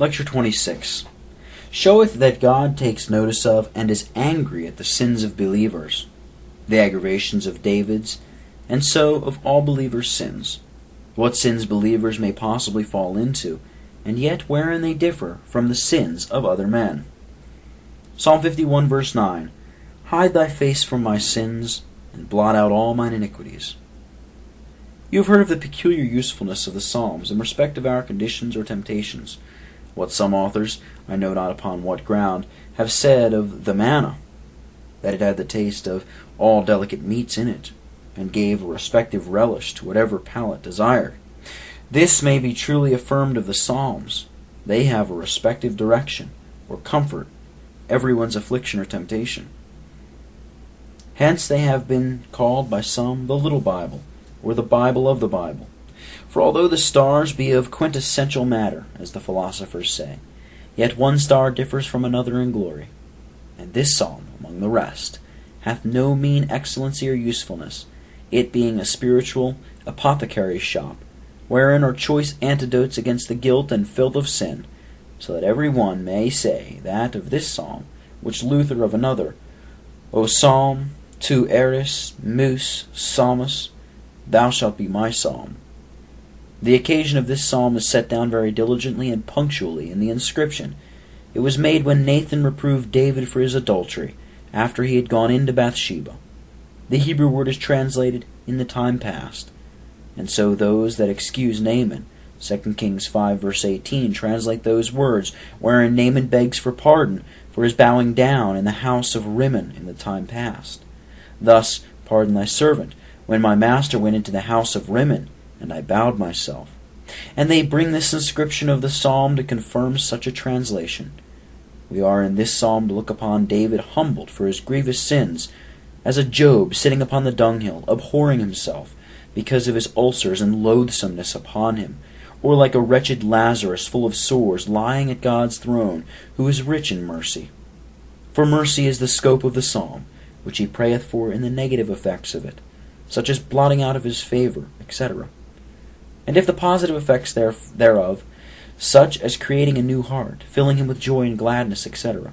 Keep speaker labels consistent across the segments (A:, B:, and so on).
A: Lecture 26. Showeth that God takes notice of and is angry at the sins of believers, the aggravations of David's, and so of all believers' sins, what sins believers may possibly fall into, and yet wherein they differ from the sins of other men. Psalm 51, verse 9. Hide thy face from my sins, and blot out all mine iniquities. You have heard of the peculiar usefulness of the Psalms in respect of our conditions or temptations. What some authors, I know not upon what ground, have said of the manna, that it had the taste of all delicate meats in it, and gave a respective relish to whatever palate desired. This may be truly affirmed of the Psalms. They have a respective direction, or comfort, everyone's affliction or temptation. Hence they have been called by some the Little Bible, or the Bible of the Bible. For although the stars be of quintessential matter, as the philosophers say, yet one star differs from another in glory. And this psalm, among the rest, hath no mean excellency or usefulness, it being a spiritual apothecary's shop, wherein are choice antidotes against the guilt and filth of sin, so that every one may say that of this psalm, which Luther of another, O psalm, tu eris, mus, psalmus, thou shalt be my psalm. The occasion of this psalm is set down very diligently and punctually in the inscription. It was made when Nathan reproved David for his adultery, after he had gone into Bathsheba. The Hebrew word is translated, in the time past. And so those that excuse Naaman, 2 Kings 5 verse 18, translate those words, wherein Naaman begs for pardon for his bowing down in the house of Rimmon in the time past. Thus, pardon thy servant, when my master went into the house of Rimmon, and I bowed myself. And they bring this inscription of the psalm to confirm such a translation. We are in this psalm to look upon David humbled for his grievous sins, as a Job sitting upon the dunghill, abhorring himself, because of his ulcers and loathsomeness upon him, or like a wretched Lazarus full of sores, lying at God's throne, who is rich in mercy. For mercy is the scope of the psalm, which he prayeth for in the negative effects of it, such as blotting out of his favor, etc. And if the positive effects thereof, such as creating a new heart, filling him with joy and gladness, etc.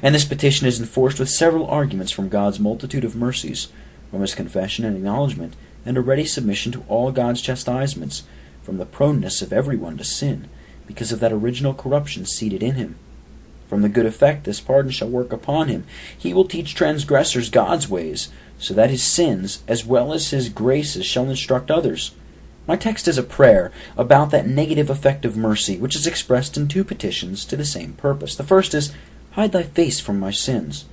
A: And this petition is enforced with several arguments from God's multitude of mercies, from his confession and acknowledgment, and a ready submission to all God's chastisements, from the proneness of everyone to sin, because of that original corruption seated in him. From the good effect this pardon shall work upon him, he will teach transgressors God's ways, so that his sins, as well as his graces, shall instruct others. My text is a prayer about that negative effect of mercy, which is expressed in two petitions to the same purpose. The first is, hide thy face from my sins.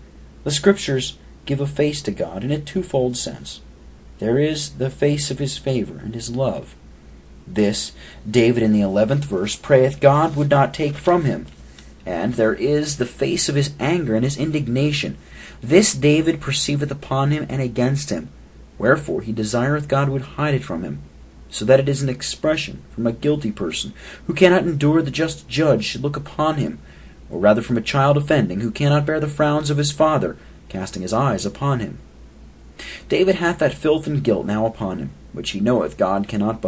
A: The Scriptures give a face to God in a twofold sense. There is the face of his favor and his love. This David in the 11th verse prayeth God would not take from him. And there is the face of his anger and his indignation. This David perceiveth upon him and against him. Wherefore he desireth God would hide it from him, so that it is an expression from a guilty person, who cannot endure the just judge should look upon him, or rather from a child offending, who cannot bear the frowns of his father, casting his eyes upon him. David hath that filth and guilt now upon him, which he knoweth God cannot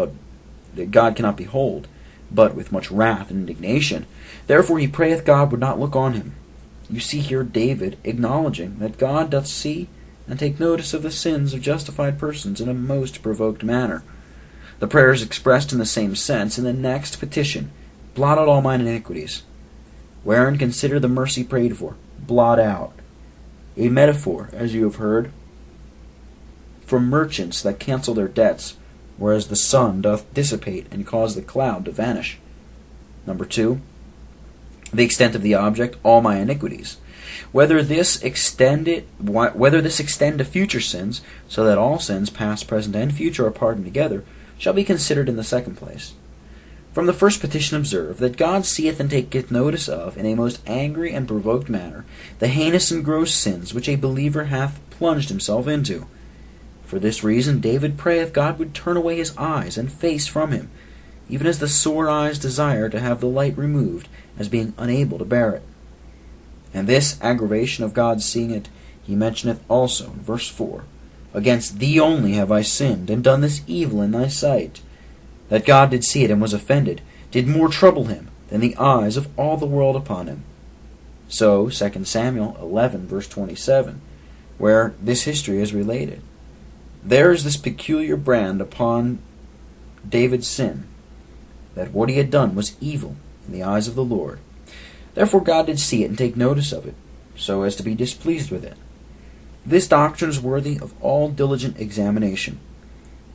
A: behold, but with much wrath and indignation. Therefore he prayeth God would not look on him. You see here David acknowledging that God doth see and take notice of the sins of justified persons in a most provoked manner. The prayer is expressed in the same sense in the next petition, blot out all mine iniquities. Wherein consider the mercy prayed for, blot out. A metaphor, as you have heard, for merchants that cancel their debts, whereas the sun doth dissipate and cause the cloud to vanish. Number 2, the extent of the object, all my iniquities. Whether this extend to future sins, so that all sins, past, present, and future, are pardoned together, shall be considered in the second place. From the first petition observe that God seeth and taketh notice of, in a most angry and provoked manner, the heinous and gross sins which a believer hath plunged himself into. For this reason David prayeth God would turn away his eyes and face from him, even as the sore eyes desire to have the light removed, as being unable to bear it. And this aggravation of God seeing it, he mentioneth also in verse 4, Against thee only have I sinned, and done this evil in thy sight. That God did see it and was offended, did more trouble him, than the eyes of all the world upon him. So 2 Samuel 11, verse 27, where this history is related. There is this peculiar brand upon David's sin, that what he had done was evil in the eyes of the Lord. Therefore God did see it and take notice of it, so as to be displeased with it. This doctrine is worthy of all diligent examination,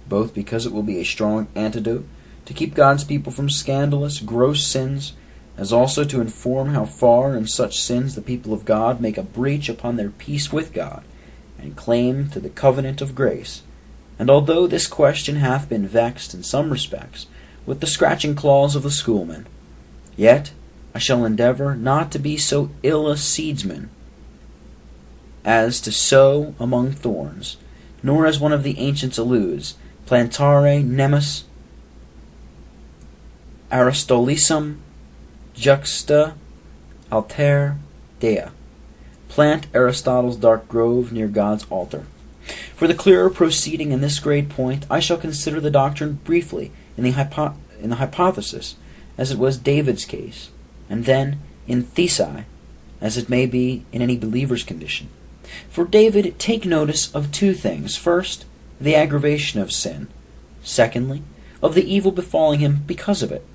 A: both because it will be a strong antidote to keep God's people from scandalous, gross sins, as also to inform how far in such sins the people of God make a breach upon their peace with God, and claim to the covenant of grace. And although this question hath been vexed in some respects with the scratching claws of the schoolmen, yet I shall endeavor not to be so ill a seedsman as to sow among thorns, nor as one of the ancients alludes, plantare nemus Aristolisum juxta alter Dea. Plant Aristotle's dark grove near God's altar. For the clearer proceeding in this great point, I shall consider the doctrine briefly in the hypothesis, as it was David's case, and then in thesi, as it may be in any believer's condition. For David, take notice of two things. First, the aggravation of sin. Secondly, of the evil befalling him because of it.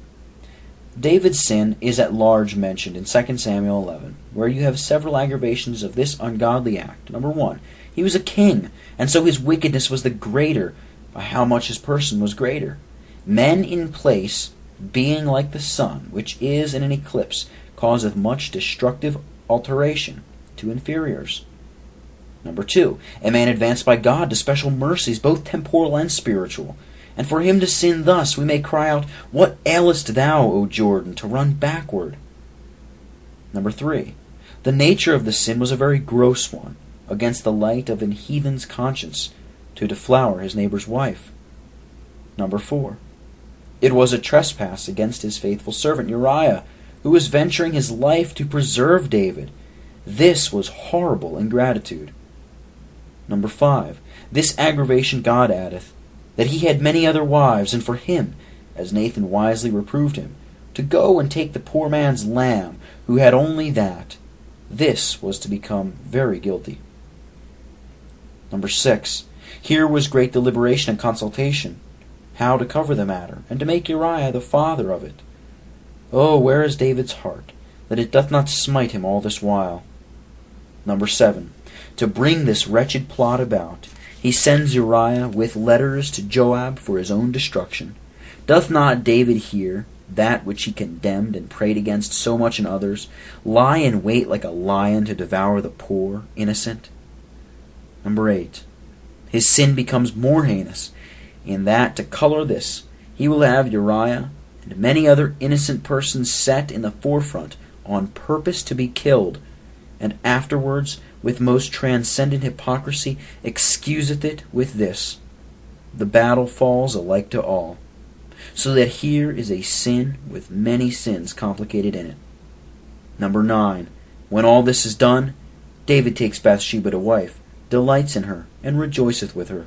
A: David's sin is at large mentioned in 2 Samuel 11, where you have several aggravations of this ungodly act. Number 1, he was a king, and so his wickedness was the greater by how much his person was greater. Men in place, being like the sun, which is in an eclipse, causeth much destructive alteration to inferiors. Number 2, a man advanced by God to special mercies, both temporal and spiritual. And for him to sin thus, we may cry out, What ailest thou, O Jordan, to run backward? Number 3, the nature of the sin was a very gross one, against the light of an heathen's conscience, to deflower his neighbor's wife. Number 4, it was a trespass against his faithful servant Uriah, who was venturing his life to preserve David. This was horrible ingratitude. Number 5, this aggravation God addeth, that he had many other wives, and for him, as Nathan wisely reproved him, to go and take the poor man's lamb, who had only that, this was to become very guilty. Number 6, here was great deliberation and consultation, how to cover the matter, and to make Uriah the father of it. Oh, where is David's heart, that it doth not smite him all this while? Number 7, to bring this wretched plot about, he sends Uriah with letters to Joab for his own destruction. Doth not David hear that which he condemned and prayed against so much in others, lie in wait like a lion to devour the poor, innocent? Number 8, his sin becomes more heinous, in that, to color this, he will have Uriah and many other innocent persons set in the forefront on purpose to be killed, and afterwards, with most transcendent hypocrisy, excuseth it with this: the battle falls alike to all. So that here is a sin with many sins complicated in it. Number 9, when all this is done, David takes Bathsheba to wife, delights in her, and rejoiceth with her.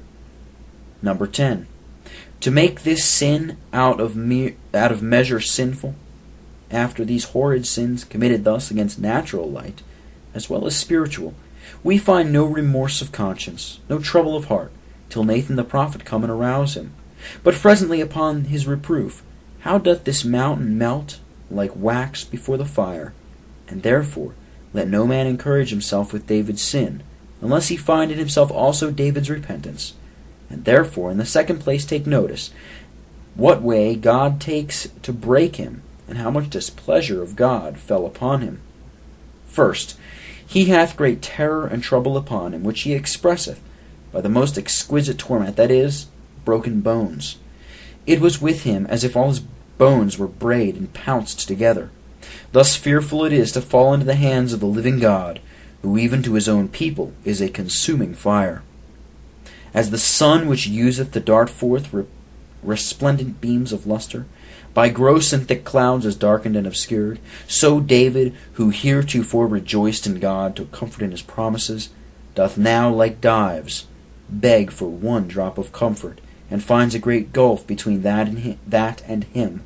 A: Number 10, to make this sin out of measure sinful, after these horrid sins committed thus against natural light, as well as spiritual, we find no remorse of conscience, no trouble of heart, till Nathan the prophet come and arouse him. But presently upon his reproof, how doth this mountain melt like wax before the fire? And therefore let no man encourage himself with David's sin, unless he find in himself also David's repentance. And therefore, in the second place, take notice what way God takes to break him, and how much displeasure of God fell upon him. First, he hath great terror and trouble upon him, which he expresseth by the most exquisite torment, that is, broken bones. It was with him as if all his bones were brayed and pounced together. Thus fearful it is to fall into the hands of the living God, who even to his own people is a consuming fire. As the sun which useth to dart forth resplendent beams of lustre, by gross and thick clouds is darkened and obscured, so David, who heretofore rejoiced in God to comfort in his promises, doth now, like Dives, beg for one drop of comfort, and finds a great gulf between that and him.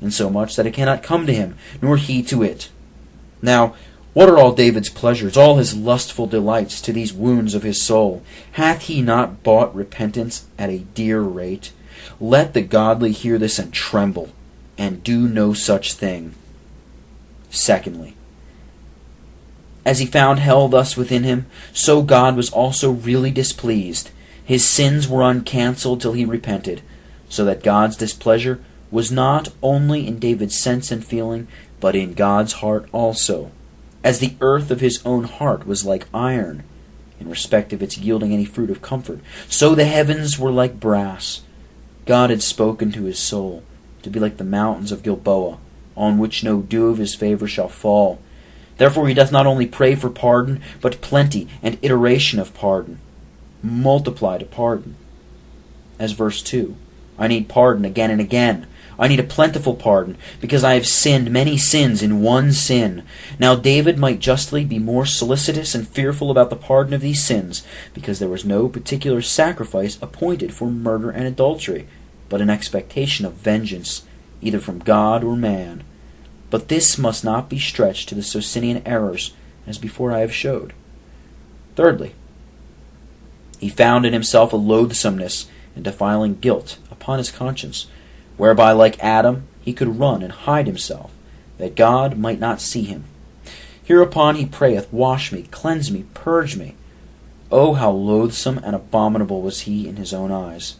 A: insomuch that it cannot come to him, nor he to it. Now, what are all David's pleasures, all his lustful delights to these wounds of his soul? Hath he not bought repentance at a dear rate? Let the godly hear this and tremble, and do no such thing. Secondly, as he found hell thus within him, so God was also really displeased. His sins were uncancelled till he repented, so that God's displeasure was not only in David's sense and feeling, but in God's heart also. As the earth of his own heart was like iron, in respect of its yielding any fruit of comfort, so the heavens were like brass. God had spoken to his soul, to be like the mountains of Gilboa, on which no dew of his favor shall fall. Therefore he doth not only pray for pardon, but plenty and iteration of pardon. Multiply to pardon. As verse 2, I need pardon again and again. I need a plentiful pardon, because I have sinned many sins in one sin. Now David might justly be more solicitous and fearful about the pardon of these sins, because there was no particular sacrifice appointed for murder and adultery, but an expectation of vengeance, either from God or man. But this must not be stretched to the Socinian errors, as before I have showed. Thirdly, he found in himself a loathsomeness and defiling guilt upon his conscience, whereby, like Adam, he could run and hide himself, that God might not see him. Hereupon he prayeth, Wash me, cleanse me, purge me. Oh, how loathsome and abominable was he in his own eyes!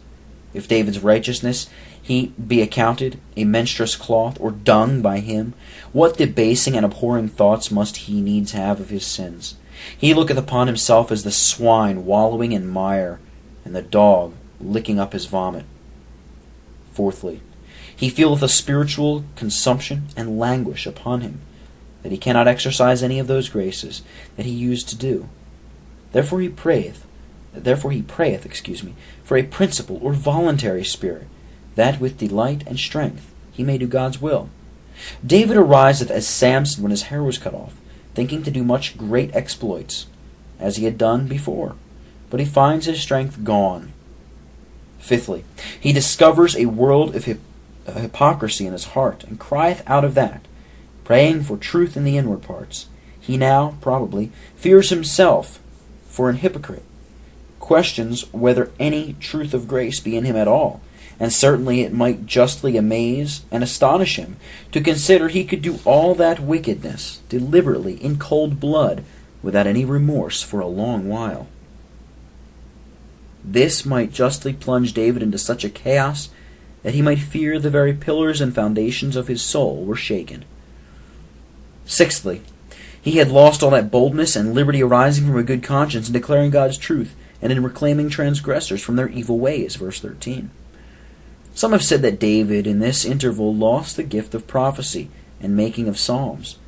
A: If David's righteousness he be accounted a menstruous cloth, or dung by him, what debasing and abhorring thoughts must he needs have of his sins? He looketh upon himself as the swine wallowing in mire, and the dog licking up his vomit. Fourthly, he feeleth a spiritual consumption and languish upon him, that he cannot exercise any of those graces that he used to do. Therefore he prayeth, for a principle or voluntary spirit, that with delight and strength he may do God's will. David ariseth as Samson when his hair was cut off, thinking to do much great exploits, as he had done before, but he finds his strength gone. Fifthly, he discovers a world of hypocrisy in his heart, and crieth out of that, praying for truth in the inward parts. He now, probably, fears himself for an hypocrite, questions whether any truth of grace be in him at all, and certainly it might justly amaze and astonish him to consider he could do all that wickedness deliberately in cold blood without any remorse for a long while. This might justly plunge David into such a chaos that he might fear the very pillars and foundations of his soul were shaken. Sixthly, he had lost all that boldness and liberty arising from a good conscience in declaring God's truth and in reclaiming transgressors from their evil ways, verse 13. Some have said that David in this interval lost the gift of prophecy and making of psalms.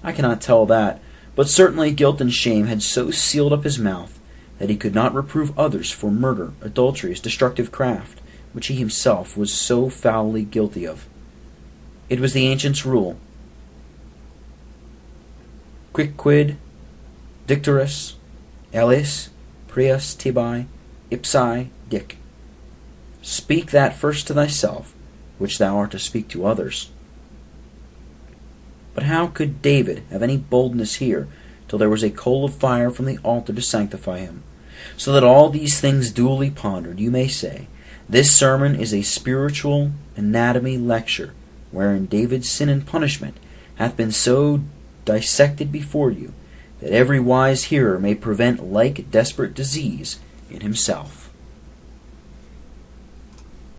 A: I cannot tell that, but certainly guilt and shame had so sealed up his mouth that he could not reprove others for murder, adulteries, destructive craft, which he himself was so foully guilty of. It was the ancients' rule, quicquid dictorus elis prius tibi ipsi dic. Speak that first to thyself, which thou art to speak to others. But how could David have any boldness here, till there was a coal of fire from the altar to sanctify him? So that all these things duly pondered, you may say, this sermon is a spiritual anatomy lecture, wherein David's sin and punishment hath been so dissected before you, that every wise hearer may prevent like desperate disease in himself.